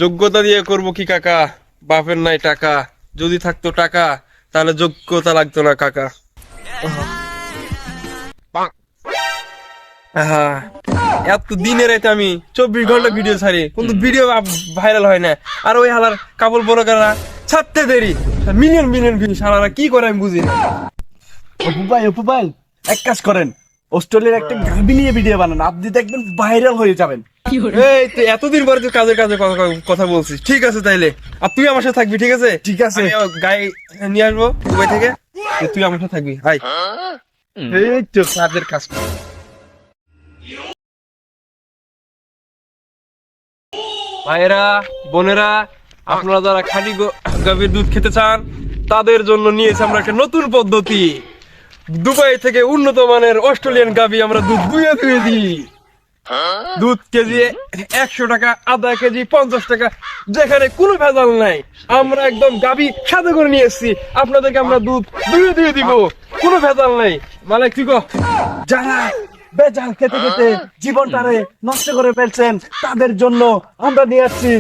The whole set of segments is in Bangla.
যোগ্যতা দিয়ে করব কি কাকা, বাপের নাই টাকা, যদি থাকতো টাকা তাহলে যোগ্যতা লাগতো না কাকা। হ্যাঁ, এত দিনে রাতে আমি 24 ঘন্টা ভিডিও ছাড়ি, কিন্তু ভিডিও ভাইরাল হয় না। আর ওই হালার কাপড় বড়কারা ছাড়তে দেরি, মিলিয়ন মিলিয়ন ভিউ, সারারা কি করে আমি বুঝি না। অপু ভাই এক কাজ করেন, অস্ট্রেলিয়ার একটা গাবি নিয়ে ভিডিও বানান, আপনি দেখবেন ভাইরাল হয়ে যাবেন। এই তো এতদিন পরে তুই কাজের কাজে কথা বলছিস, ঠিক আছে তাইলে। আর তুই আমার সাথে থাকবি, ঠিক আছে? ঠিক আছে। আমি গায়ে নিয়ে আসবো দুবাই থেকে, তুই আমার সাথে থাকবি। হাই, এই তো কাজের কাজ। ভাইয়েরা, বোনেরা, আপনারা যারা খাঁটি গাভীর দুধ খেতে চান তাদের জন্য নিয়েছি আমরা একটা নতুন পদ্ধতি। দুবাই থেকে উন্নত মানের অস্ট্রেলিয়ান গাভী আমরা দুধ দুয়ে দিই। দুধ কেজি 100 টাকা, আধা কেজি 50 টাকা, যেখানে কোনো ভেজাল নাই। আমরা একদম গাভী সাথে করে নিয়ে এসেছি, আপনাদেরকে আমরা দুধ দুয়ে দিব, কোনো ভেজাল নাই। মানে কি গো, যারা বেজাল খেতে খেতে জীবনটারে নষ্ট করে ফেলছেন তাদের জন্য আমরা নিয়ে আসছি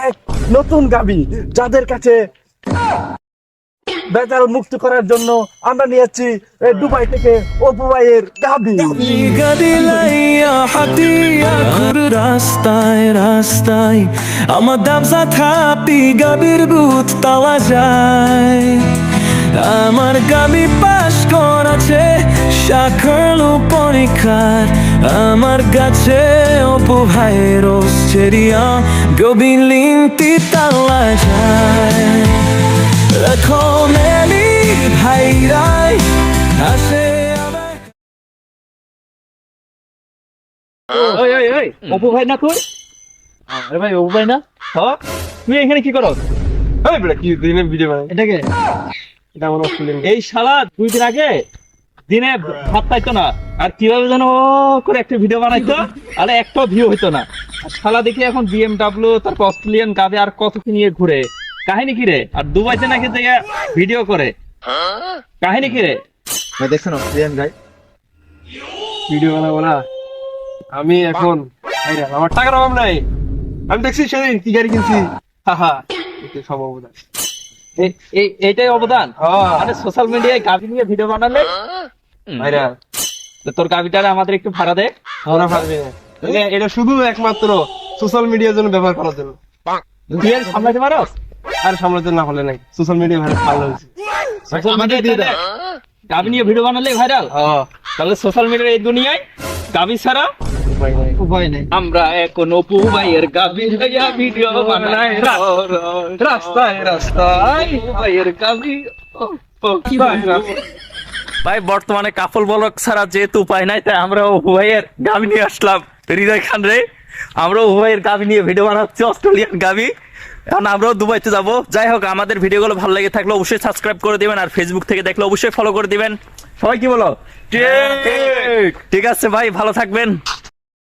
এক নতুন গাবি। যাদের কাছে বেজাল মুক্ত করার জন্য আমরা নিয়ে আসছি দুবাই থেকে অপু ভাইয়ের গাবি। রাস্তায় রাস্তায় আমার দাবসা থাপি গাবির বুথ তাওয়া যায়। আমার গাবি পাশ করাছে শাখার পরীক্ষার, আমার গাছে অপু ভাইয়ের অস্ট্রেলিয়া গবি লিঙ্কটি তাওয়া যায়। এখন এলি ভাইরাই আসে অপু ভাই না তুই? আরে ভাই অপু ভাই না? হ্যাঁ, তুই এখানে কি করো? এই বেটা কি দিনে ভিডিও বানাই? এটাকে এটা আমার অস্ট্রেলিয়ান। এই শালা 2 দিন আগে দিনে ভাত পাইতো না, আর কিভাবে যেন করে একটা ভিডিও বানাইতো, আরে একটা ভিউ হইতো না। আর শালা দেখি এখন BMW, তারপর অস্ট্রেলিয়ান গাবে আর কত কি নিয়ে ঘুরে। কাহিনী কি রে? আর দুবাইতে নাকি জায়গা ভিডিও করে, কাহিনী কি রে? ভাই দেখছেন অস্ট্রেলিয়ান গাই ভিডিও বানাবো না আমি এখন? আমার টাকার অভাব নাই, আমি দেখছি সেদিন কি গাড়ি কিনছি। হাহা, এটা সব অবদান। এইটাই অবদান। হ্যাঁ। আরে সোশ্যাল মিডিয়ায় গাবি নিয়ে ভিডিও বানালে ভাইরা, তো তোর গাবিটারে আমাদের একটু ভাড়া দে। আমরা পারবে না। এটা শুধু একমাত্র সোশ্যাল মিডিয়ার জন্য ব্যবহার করার জন্য। তুই আর সামলাতে পারস? আর সামলাতে না হলে নাই, সোশ্যাল মিডিয়া ভালো হয়েছে। সোশ্যাল মিডিয়ায় গাবি নিয়ে ভিডিও বানালে ভাইরাল। তাহলে সোশ্যাল মিডিয়ার এই দুনিয়ায় গাবি ছাড়া উপায় নেই। আমরা এখন অপু ভাইয়ের গাবি লইয়া ভিডিও বানাই রাস্তায় রাস্তায় ভাইয়ের গাবি। ভাই বর্তমানে কাপল ব্লগ ছাড়া যেহেতু উপায় নাই, তাই আমরা অপু ভাইয়ের গাবি নিয়ে আসলাম। হৃদয় খান রে, আমরা অপু ভাইয়ের গাবি নিয়ে ভিডিও বানাচ্ছি, অস্ট্রেলিয়ান গাবি। এখন আমরাও দুবাইতে যাবো। যাই হোক, আমাদের ভিডিওগুলো ভালো লেগে থাকলে অবশ্যই সাবস্ক্রাইব করে দিবেন, আর ফেসবুক থেকে দেখলে অবশ্যই ফলো করে দিবেন। সবাই কি বলো? ঠিক আছে ভাই, ভালো থাকবেন।